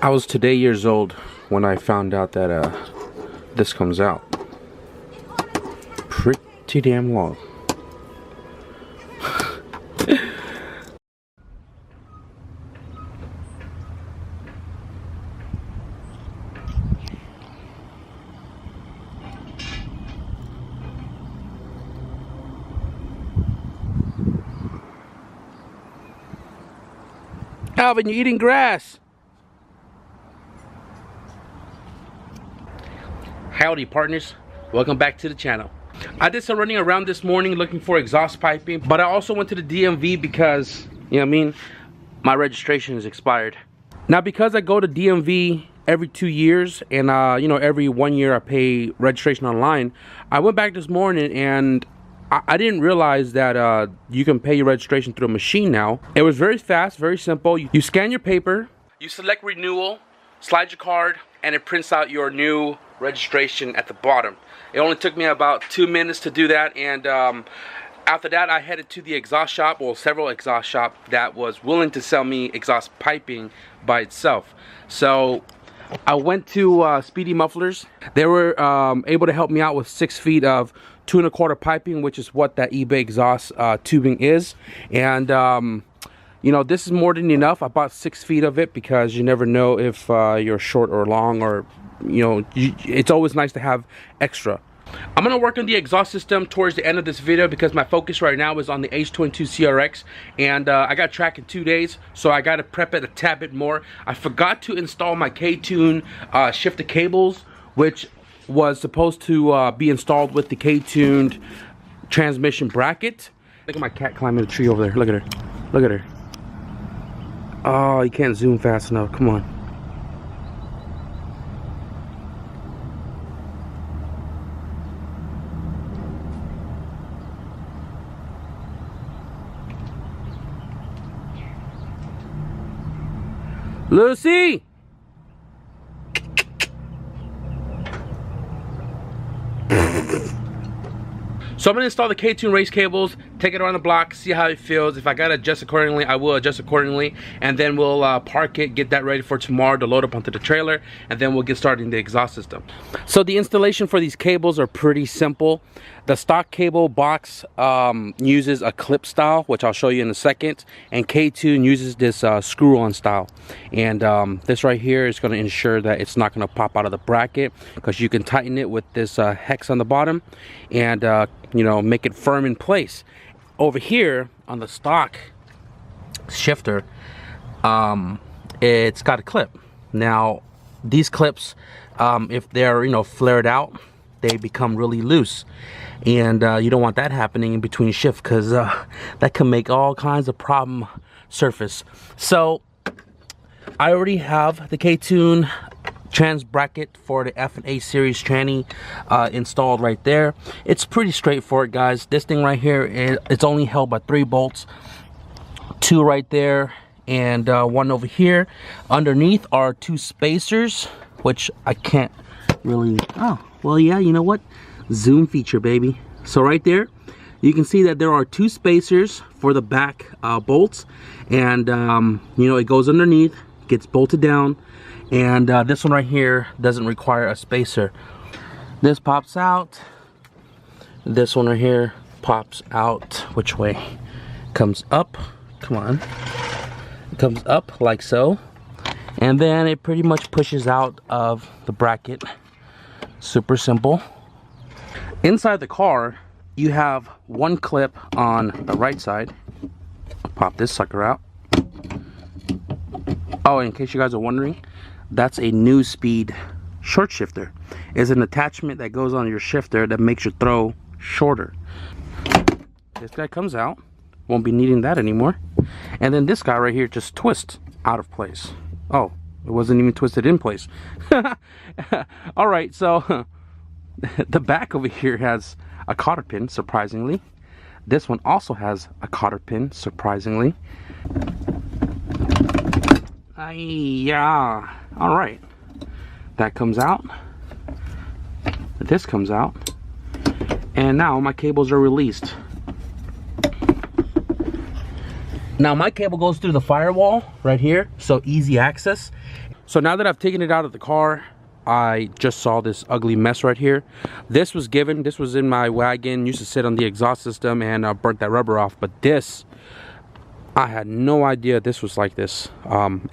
I was today years old when I found out that this comes out. Pretty damn long. Alvin, you're eating grass. Howdy partners, welcome back to the channel. I did some running around this morning looking for exhaust piping, but I also went to the DMV because, you know what I mean, my registration is expired. Now because I go to DMV every 2 years and you know, every 1 year I pay registration online, I went back this morning and I didn't realize that you can pay your registration through a machine now. It was very fast, very simple. You scan your paper, you select renewal, slide your card, and it prints out your new registration at the bottom. It only took me about 2 minutes to do that, and after that I headed to the exhaust shop, or several exhaust shops that was willing to sell me exhaust piping by itself. So I went to Speedy Mufflers. They were able to help me out with 6 feet of 2 1/4 piping, which is what that eBay exhaust tubing is. And you know, this is more than enough. I bought 6 feet of it because you never know if you're short or long, or you know, it's always nice to have extra. I'm gonna work on the exhaust system towards the end of this video because my focus right now is on the H22 CRX, and I got track in 2 days, so I gotta prep it a tad bit more. I forgot to install my KTUNED shifter cables, which was supposed to be installed with the KTUNED transmission bracket. Look at my cat climbing the tree over there. Look at her. Look at her. Oh, you can't zoom fast enough. Come on. Lucy! So I'm going to install the KTUNED race cables, take it around the block, see how it feels. If I got to adjust accordingly, I will adjust accordingly. And then we'll park it, get that ready for tomorrow to load up onto the trailer. And then we'll get started in the exhaust system. So the installation for these cables are pretty simple. The stock cable box uses a clip style, which I'll show you in a second. And KTUNED uses this screw-on style. And this right here is going to ensure that it's not going to pop out of the bracket, because you can tighten it with this hex on the bottom and you know, make it firm in place. Over here on the stock shifter, it's got a clip. Now these clips, if they're, you know, flared out, they become really loose, and you don't want that happening in between shifts, because that can make all kinds of problem surface. So I already have the KTUNED trans bracket for the F and A series tranny installed right there. It's pretty straightforward, guys. This thing right here, it's only held by 3 bolts, 2 right there and 1 over here. Underneath are 2 spacers, which I can't really, oh well, yeah, you know what, zoom feature, baby. So right there you can see that there are 2 spacers for the back bolts, and you know, it goes underneath, gets bolted down. And this one right here doesn't require a spacer. This pops out. This one right here pops out. Which way? Comes up. Come on. It comes up like so. And then it pretty much pushes out of the bracket. Super simple. Inside the car, you have 1 clip on the right side. Pop this sucker out. Oh, in case you guys are wondering, that's a new speed short shifter. It's an attachment that goes on your shifter that makes your throw shorter. This guy comes out, won't be needing that anymore. And then this guy right here just twists out of place. Oh, it wasn't even twisted in place. All right, so the back over here has a cotter pin, surprisingly. This one also has a cotter pin, surprisingly. Yeah. All right, that comes out. This comes out, and now my cables are released. Now my cable goes through the firewall right here, so easy access. So now that I've taken it out of the car, I just saw this ugly mess right here. This was in my wagon, used to sit on the exhaust system, and burnt that rubber off. But this, I had no idea this was like this.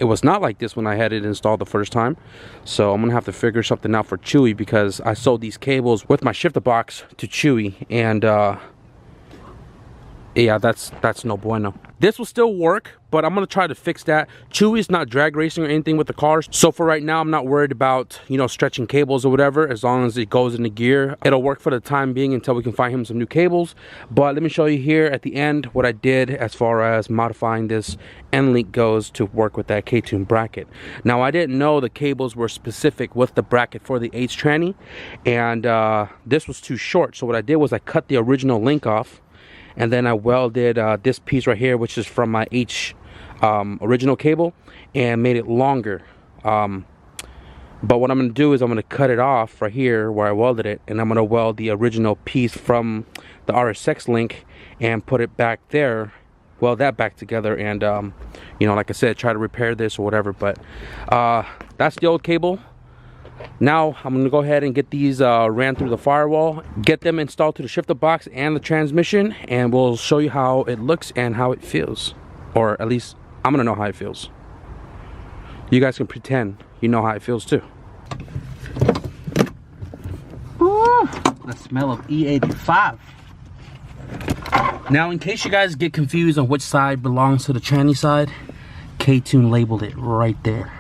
It was not like this when I had it installed the first time. So I'm gonna have to figure something out for Chewy, because I sold these cables with my shifter box to Chewy, and yeah, that's no bueno. This will still work, but I'm gonna try to fix that. Chewy's not drag racing or anything with the cars, so for right now I'm not worried about, you know, stretching cables or whatever. As long as it goes into gear, it'll work for the time being until we can find him some new cables. But let me show you here at the end what I did as far as modifying this end link goes to work with that KTUNED bracket. Now I didn't know the cables were specific with the bracket for the H tranny, and this was too short. So what I did was I cut the original link off, and then I welded this piece right here, which is from my H original cable, and made it longer. But what I'm going to do is I'm going to cut it off right here where I welded it, and I'm going to weld the original piece from the RSX link and put it back there, weld that back together, and you know, like I said, try to repair this or whatever. But that's the old cable. Now I'm going to go ahead and get these ran through the firewall, get them installed to the shifter box and the transmission, and we'll show you how it looks and how it feels. Or at least I'm going to know how it feels. You guys can pretend you know how it feels too. Ooh, the smell of E85. Now, in case you guys get confused on which side belongs to the tranny side, KTUNED labeled it right there.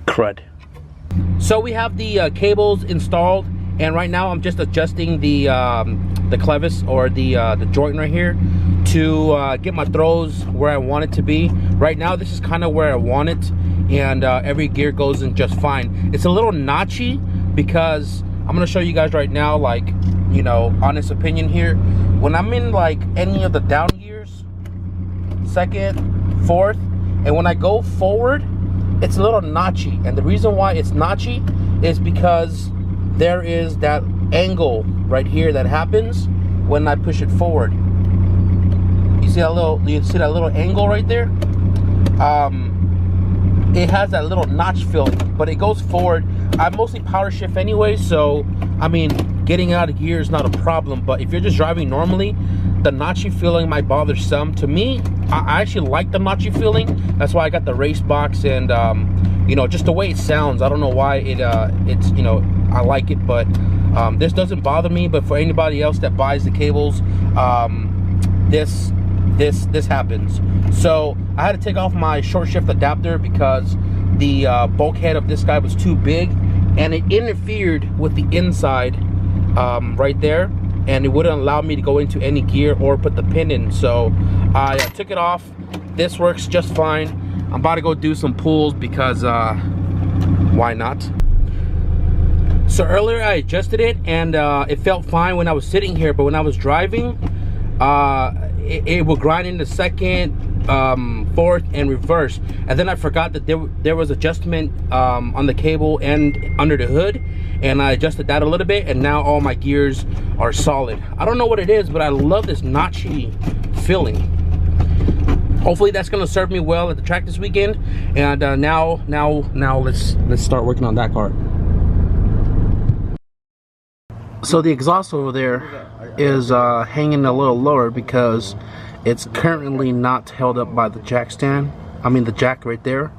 Crud. So we have the cables installed, and right now I'm just adjusting the clevis, or the joint right here, to get my throws where I want it to be. Right now this is kind of where I want it, and every gear goes in just fine. It's a little notchy because I'm gonna show you guys right now, like, you know, honest opinion here. When I'm in like any of the down gears, second, fourth, and when I go forward, it's a little notchy. And the reason why it's notchy is because there is that angle right here that happens when I push it forward. You see that little angle right there? It has that little notch feeling, but it goes forward. I mostly power shift anyway, so I mean, getting out of gear is not a problem. But if you're just driving normally, the notchy feeling might bother some. To me, I actually like the notchy feeling. That's why I got the race box, and you know, just the way it sounds. I don't know why it's, you know, I like it, but this doesn't bother me. But for anybody else that buys the cables, this happens. So I had to take off my short shift adapter because the bulkhead of this guy was too big, and it interfered with the inside right there, and it wouldn't allow me to go into any gear or put the pin in. So I took it off. This works just fine. I'm about to go do some pulls because why not? So earlier I adjusted it, and it felt fine when I was sitting here, but when I was driving, it would grind into second, fourth, and reverse. And then I forgot that there was adjustment on the cable and under the hood, and I adjusted that a little bit, and now all my gears are solid. I don't know what it is, but I love this notchy feeling. Hopefully that's gonna serve me well at the track this weekend. And now let's start working on that car. So the exhaust over there is hanging a little lower because it's currently not held up by the jack stand. I mean the jack right there.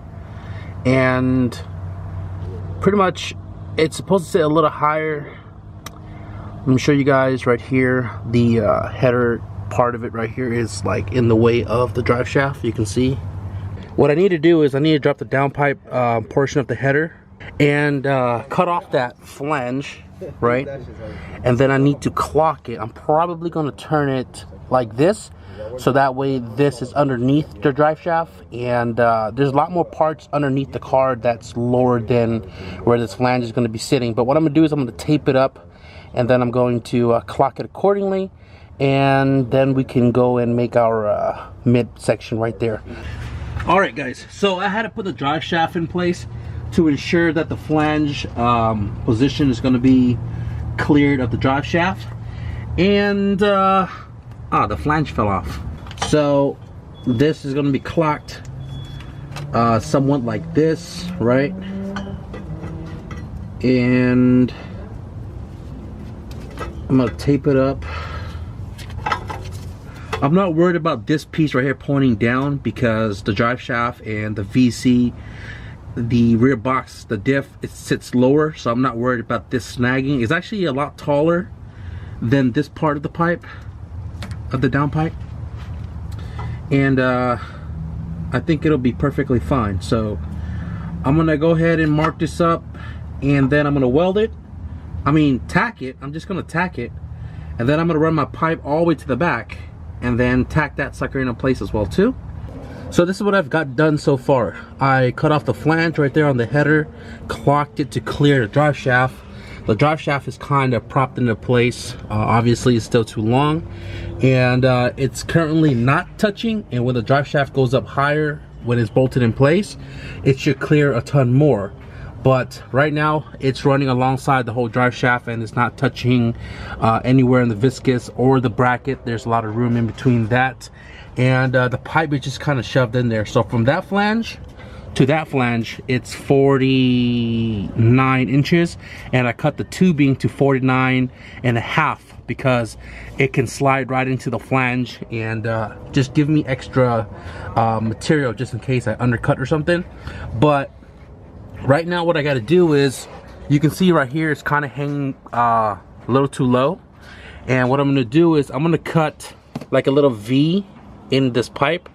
And pretty much it's supposed to sit a little higher. Let me show you guys right here. The header part of it right here is like in the way of the drive shaft. You can see. What I need to do is I need to drop the downpipe portion of the header and cut off that flange, right? And then I need to clock it. I'm probably going to turn it like this, so that way this is underneath the drive shaft, and there's a lot more parts underneath the car that's lower than where this flange is going to be sitting. But what I'm going to do is I'm going to tape it up, and then I'm going to clock it accordingly, and then we can go and make our mid section right there. Alright guys, so I had to put the drive shaft in place to ensure that the flange position is going to be cleared of the drive shaft, and the flange fell off. So this is going to be clocked somewhat like this, right? And I'm going to tape it up. I'm not worried about this piece right here pointing down because the drive shaft and the VC, the rear box, the diff, it sits lower, so I'm not worried about this snagging. It's actually a lot taller than this part of the pipe, of the downpipe, and I think it'll be perfectly fine. So I'm gonna go ahead and mark this up, and then I'm gonna weld it. I mean tack it. I'm just gonna tack it, and then I'm gonna run my pipe all the way to the back and then tack that sucker into place as well too. So this is what I've got done so far. I cut off the flange right there on the header, clocked it to clear the drive shaft. The drive shaft is kind of propped into place. Obviously it's still too long, and it's currently not touching, and when the drive shaft goes up higher, when it's bolted in place, it should clear a ton more. But right now it's running alongside the whole drive shaft, and it's not touching anywhere in the viscous or the bracket. There's a lot of room in between that, and the pipe is just kind of shoved in there. So from that flange to that flange, it's 49 inches, and I cut the tubing to 49.5 because it can slide right into the flange and just give me extra material just in case I undercut or something. But right now what I got to do is, you can see right here it's kind of hanging a little too low, and what I'm going to do is I'm going to cut like a little V in this pipe,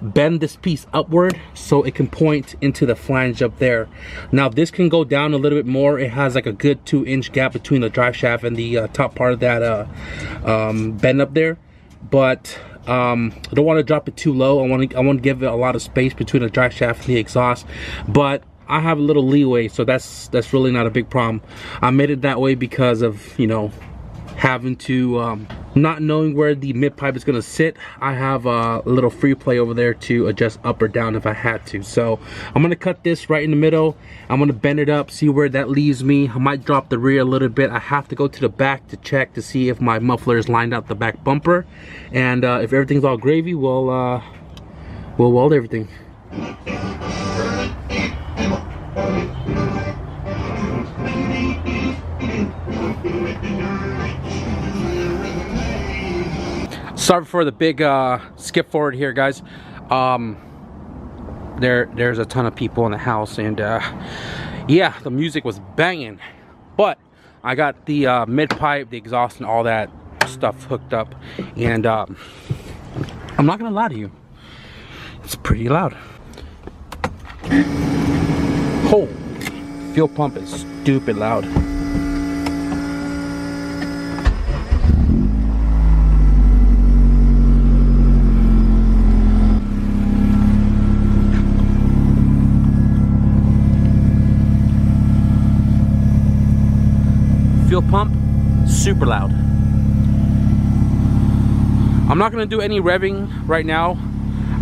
bend this piece upward so it can point into the flange up there. Now this can go down a little bit more. It has like a good 2-inch gap between the drive shaft and the top part of that bend up there, but I don't want to drop it too low. I want to give it a lot of space between the drive shaft and the exhaust, but I have a little leeway, so that's really not a big problem. I made it that way because of, you know, having to not knowing where the mid pipe is going to sit. I have a little free play over there to adjust up or down if I had to. So I'm going to cut this right in the middle. I'm going to bend it up, see where that leaves me. I might drop the rear a little bit. I have to go to the back to check to see if my muffler is lined out the back bumper, and if everything's all gravy, we'll weld everything. Sorry for the big skip forward here, guys. There's a ton of people in the house, and yeah, the music was banging, but I got the mid pipe, the exhaust, and all that stuff hooked up, and I'm not gonna lie to you, it's pretty loud. Oh, fuel pump is stupid loud. Fuel pump, super loud. I'm not gonna do any revving right now.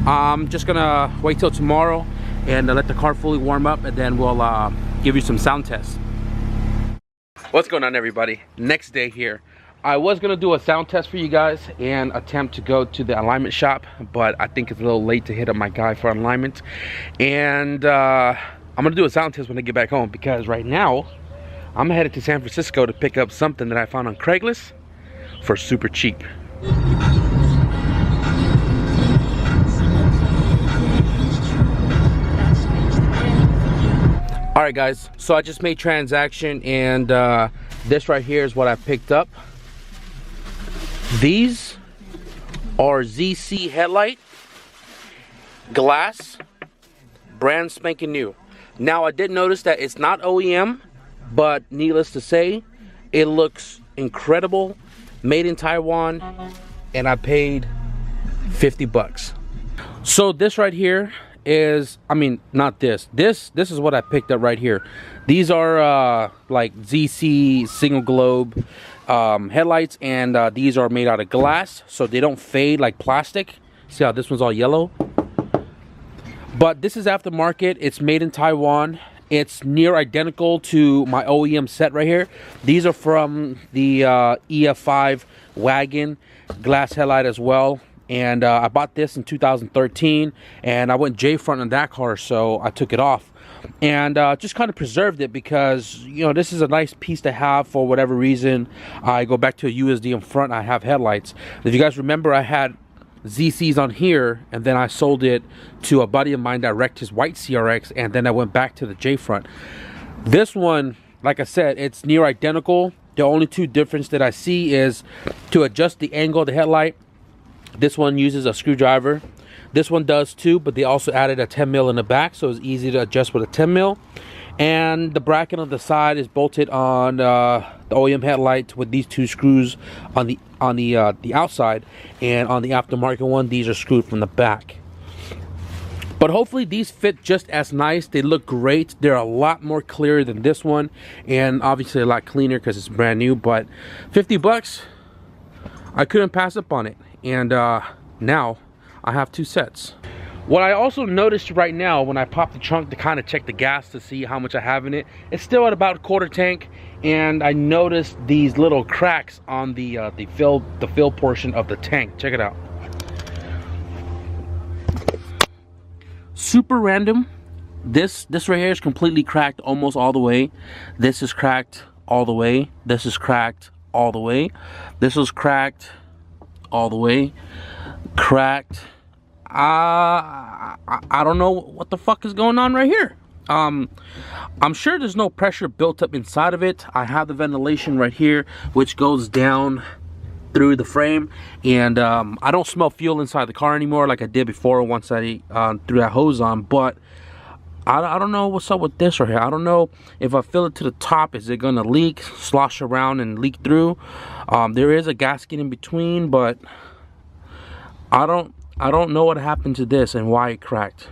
I'm just gonna wait till tomorrow and let the car fully warm up, and then we'll give you some sound tests. What's going on, everybody? Next day here. I was gonna do a sound test for you guys and attempt to go to the alignment shop, but I think it's a little late to hit up my guy for alignment. And I'm gonna do a sound test when I get back home, because right now I'm headed to San Francisco to pick up something that I found on Craigslist for super cheap. Alright guys, so I just made transaction, and this right here is what I picked up. These are ZC headlight, glass, brand spanking new. Now I did notice that it's not OEM, but needless to say, it looks incredible, made in Taiwan, and I paid 50 bucks. So this right here is, I mean, not this is what I picked up right here. These are like ZC single globe headlights, and these are made out of glass, so they don't fade like plastic. See how this one's all yellow? But this is aftermarket. It's made in Taiwan. It's near identical to my OEM set right here. These are from the EF5 wagon glass headlight as well. And I bought this in 2013, and I went J-front on that car, so I took it off and just kind of preserved it because, you know, this is a nice piece to have for whatever reason. I go back to a USD in front, I have headlights. If you guys remember, I had ZCs on here, and then I sold it to a buddy of mine that wrecked his white CRX, and then I went back to the J-front. This one, like I said, it's near identical. The only two difference that I see is to adjust the angle of the headlight. This one uses a screwdriver. This one does too, but they also added a 10 mil in the back, so it's easy to adjust with a 10 mil. And the bracket on the side is bolted on the OEM headlight with these two screws on the outside, and on the aftermarket one, these are screwed from the back. But hopefully these fit just as nice. They look great. They're a lot more clear than this one, and obviously a lot cleaner because it's brand new. But 50 bucks, I couldn't pass up on it. And now I have two sets. What I also noticed right now when I pop the trunk to kind of check the gas to see how much I have in it, it's still at about a quarter tank, and I noticed these little cracks on the fill portion of the tank. Check it out. Super random. This right here is completely cracked almost all the way. This is cracked all the way. This is cracked all the way. This was cracked all the way. Cracked. I don't know what the fuck is going on right here. I'm sure there's no pressure built up inside of it. I have the ventilation right here, which goes down through the frame, and I don't smell fuel inside the car anymore like I did before once I threw that hose on. But I don't know what's up with this right here. I don't know if I fill it to the top, is it gonna leak, slosh around and leak through? There is a gasket in between, but I don't know what happened to this and why it cracked.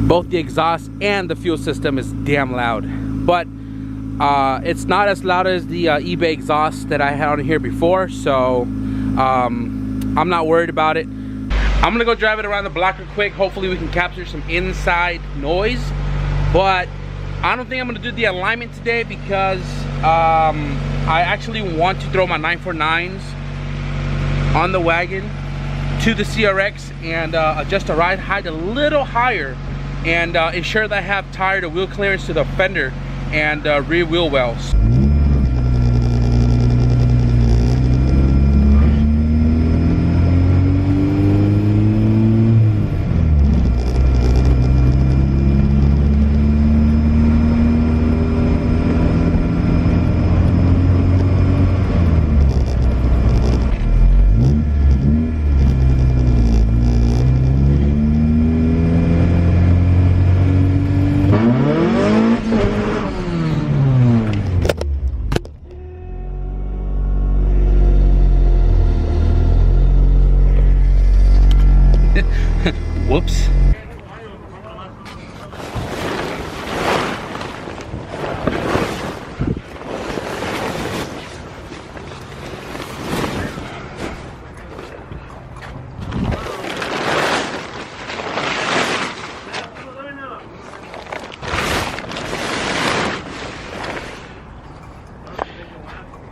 Both the exhaust and the fuel system is damn loud, but it's not as loud as the eBay exhaust that I had on here before, so I'm not worried about it. I'm gonna go drive it around the block real quick. Hopefully we can capture some inside noise, but I don't think I'm gonna do the alignment today because I actually want to throw my 949s on the wagon to the CRX and adjust the ride height a little higher, and ensure that I have tire to wheel clearance to the fender and rear wheel wells.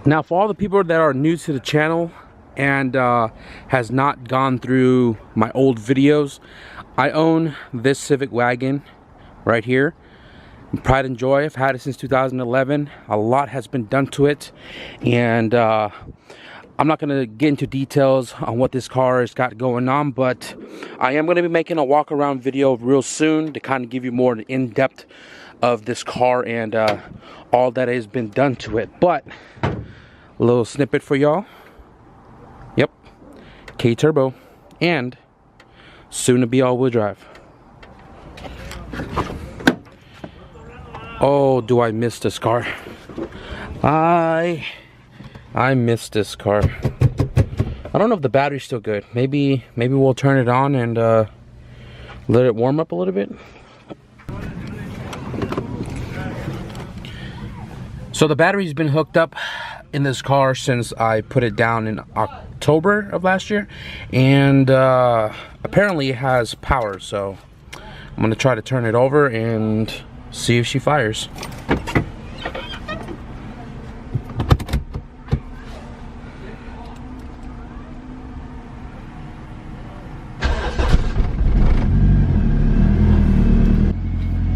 Now, for all the people that are new to the channel and has not gone through my old videos, I own this Civic wagon right here. Pride and joy. I've had it since 2011. A lot has been done to it, and I'm not going to get into details on what this car has got going on, but I am going to be making a walk around video real soon to kind of give you more in-depth of this car and all that has been done to it. But a little snippet for y'all. Yep, K-Turbo and soon to be all-wheel drive. Oh, do I miss this car? I miss this car. I don't know if the battery's still good. Maybe we'll turn it on and let it warm up a little bit. So the battery's been hooked up in this car since I put it down in October of last year, and apparently it has power, so I'm gonna try to turn it over and see if she fires.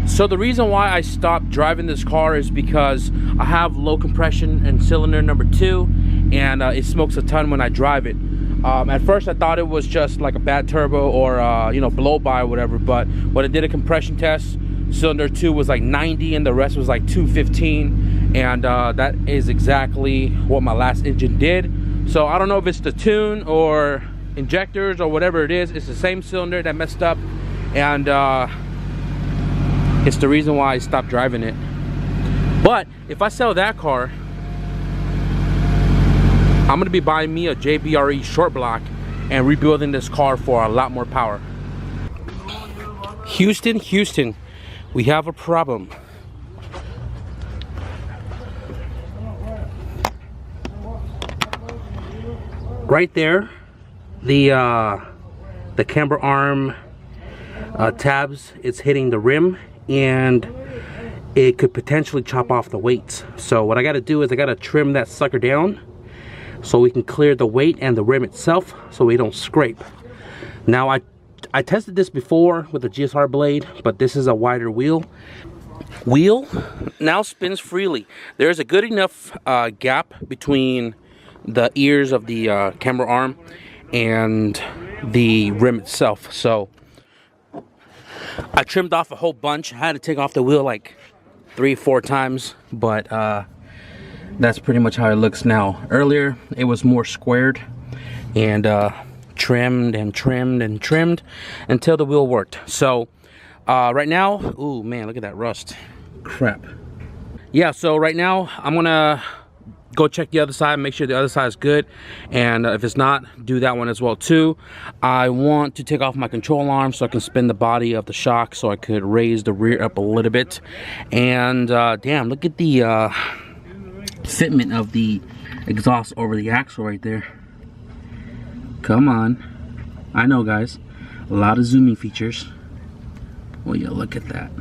So the reason why I stopped driving this car is because I have low compression in cylinder number 2, and it smokes a ton when I drive it. At first I thought it was just like a bad turbo or you know, blow by or whatever, but when I did a compression test, cylinder 2 was like 90 and the rest was like 215, and that is exactly what my last engine did. So I don't know if it's the tune or injectors or whatever it is. It's the same cylinder that messed up, and it's the reason why I stopped driving it. But if I sell that car, I'm gonna be buying me a JBRE short block and rebuilding this car for a lot more power. Houston, we have a problem. Right there, the camber arm tabs, it's hitting the rim, and it could potentially chop off the weights. So what I got to do is I got to trim that sucker down so we can clear the weight and the rim itself so we don't scrape. Now I tested this before with a GSR blade, but this is a wider wheel now spins freely. There's a good enough gap between the ears of the camber arm and the rim itself, so I trimmed off a whole bunch. I had to take off the wheel like 3-4 times, but that's pretty much how it looks now. Earlier it was more squared and trimmed and trimmed and trimmed until the wheel worked. So right now, ooh man, look at that rust. Crap. Yeah, so right now I'm gonna go check the other side, make sure the other side is good, and if it's not, do that one as well too. I want to take off my control arm so I can spin the body of the shock so I could raise the rear up a little bit. And damn, look at the fitment of the exhaust over the axle right there. Come on. I know, guys, a lot of zooming features. Well, yeah, look at that.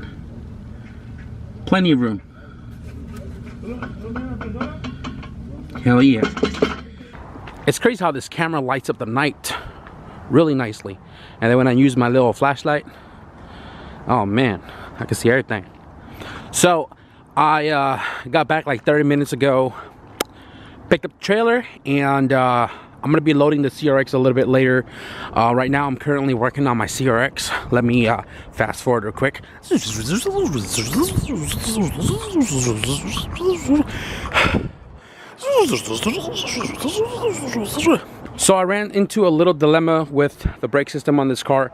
Plenty of room. Hell yeah. It's crazy how this camera lights up the night really nicely, and then when I use my little flashlight, oh man, I can see everything. So I got back like 30 minutes ago, picked up the trailer, and I'm gonna be loading the CRX a little bit later. Right now I'm currently working on my CRX. Let me fast forward real quick. So I ran into a little dilemma with the brake system on this car.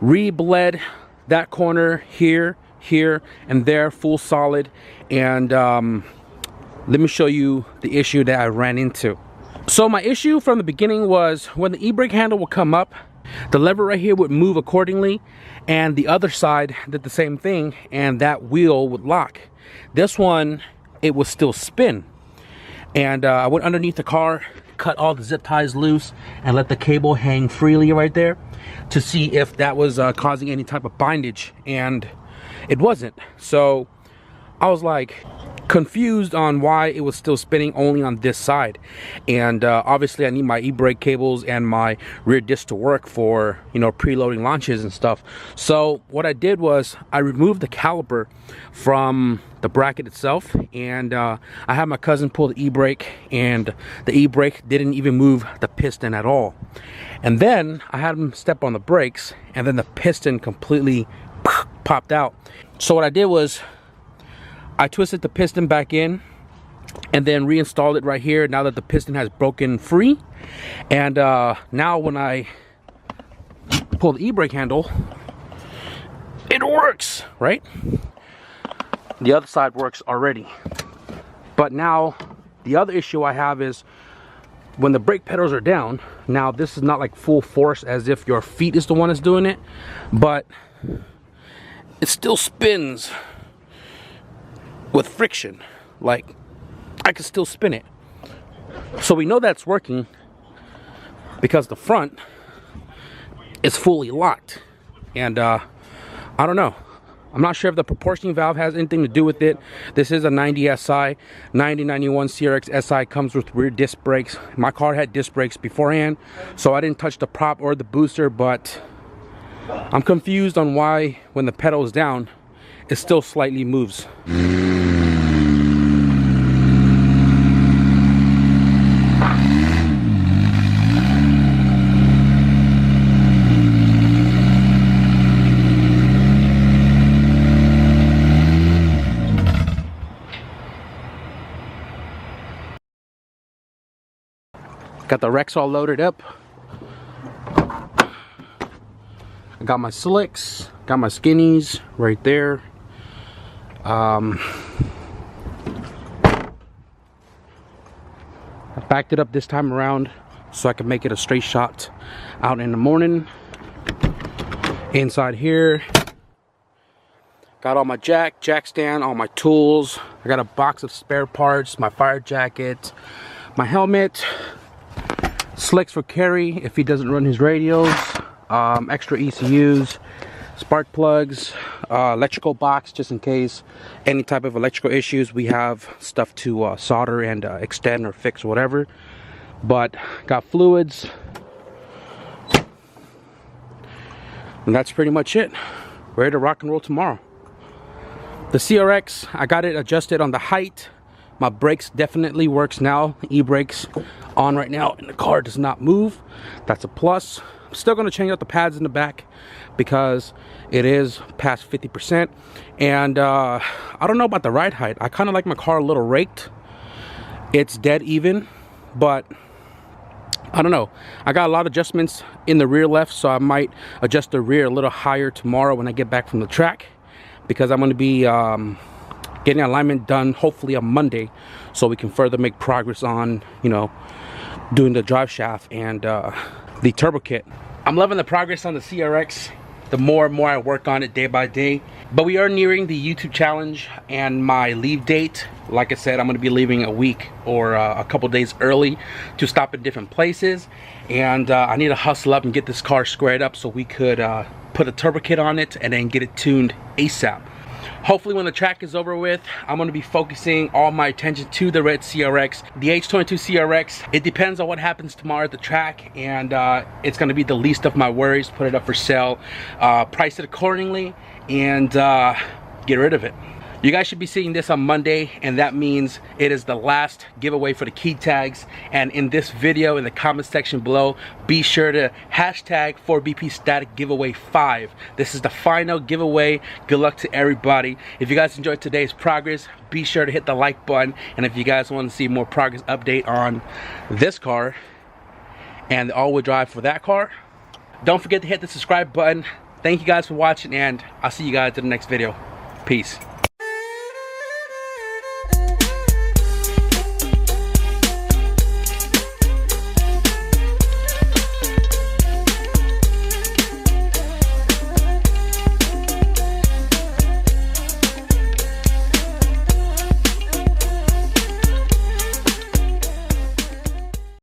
Re-bled that corner here, and there, full solid. And let me show you the issue that I ran into. So my issue from the beginning was when the e-brake handle would come up, the lever right here would move accordingly, and the other side did the same thing, and that wheel would lock. This one, it would still spin. And I went underneath the car, cut all the zip ties loose, and let the cable hang freely right there to see if that was causing any type of bindage, and it wasn't. So I was like, confused on why it was still spinning only on this side. And obviously I need my e-brake cables and my rear disc to work for, you know, preloading launches and stuff. So what I did was I removed the caliper from the bracket itself, and I had my cousin pull the e-brake, and the e-brake didn't even move the piston at all. And then I had him step on the brakes, and then the piston completely popped out. So what I did was I twisted the piston back in and then reinstalled it right here now that the piston has broken free. And now when I pull the e-brake handle, it works, right? The other side works already. But now the other issue I have is when the brake pedals are down, now this is not like full force as if your feet is the one that's doing it, but it still spins with friction. Like, I can still spin it. So we know that's working because the front is fully locked. And I don't know, I'm not sure if the proportioning valve has anything to do with it. This is a 90 SI. 9091 CRX SI comes with rear disc brakes. My car had disc brakes beforehand, so I didn't touch the prop or the booster, but I'm confused on why when the pedal is down, it still slightly moves. Got the Rex all loaded up. I got my slicks, got my skinnies right there. I backed it up this time around so I can make it a straight shot out in the morning. Inside here, got all my jack stand, all my tools. I got a box of spare parts, my fire jacket, my helmet, slicks for Kerry if he doesn't run his radios, extra ECUs, spark plugs, electrical box just in case any type of electrical issues. We have stuff to solder and extend or fix or whatever. But got fluids, and that's pretty much it. Ready to rock and roll tomorrow. The CRX, I got it adjusted on the height. My brakes definitely works now. E-brakes on right now, and the car does not move. That's a plus. I'm still going to change out the pads in the back because it is past 50%. And I don't know about the ride height. I kind of like my car a little raked. It's dead even, but I don't know. I got a lot of adjustments in the rear left, so I might adjust the rear a little higher tomorrow when I get back from the track, because I'm going to be getting alignment done hopefully on Monday, so we can further make progress on, you know, doing the drive shaft and the turbo kit. I'm loving the progress on the CRX. The more and more I work on it day by day. But we are nearing the YouTube challenge and my leave date. Like I said, I'm going to be leaving a week or a couple days early to stop at different places. And I need to hustle up and get this car squared up so we could put a turbo kit on it and then get it tuned ASAP. Hopefully when the track is over with, I'm going to be focusing all my attention to the red CRX, the H22 CRX. It depends on what happens tomorrow at the track, and it's going to be the least of my worries. Put it up for sale, price it accordingly, and get rid of it. You guys should be seeing this on Monday, and that means it is the last giveaway for the key tags. And in this video, in the comment section below, be sure to hashtag 4BP Static Giveaway 5. This is the final giveaway. Good luck to everybody. If you guys enjoyed today's progress, be sure to hit the like button. And if you guys want to see more progress update on this car and the all-wheel drive for that car, don't forget to hit the subscribe button. Thank you guys for watching, and I'll see you guys in the next video. Peace.